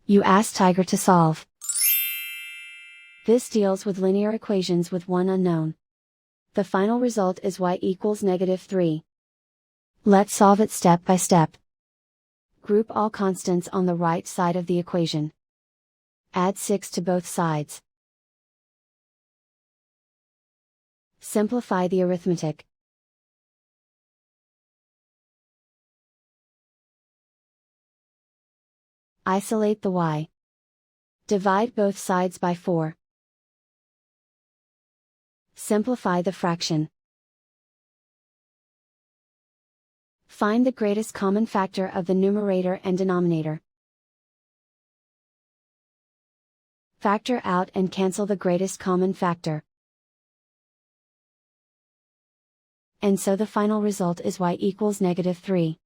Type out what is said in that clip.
You ask Tiger to solve. This deals with linear equations with one unknown. The final result is y equals -3. Let's solve it step by step. Group all constants on the right side of the equation. Add 6 to both sides. Simplify the arithmetic. Isolate the y. Divide both sides by 4. Simplify the fraction. Find the greatest common factor of the numerator and denominator. Factor out and cancel the greatest common factor. And so the final result is y equals -3.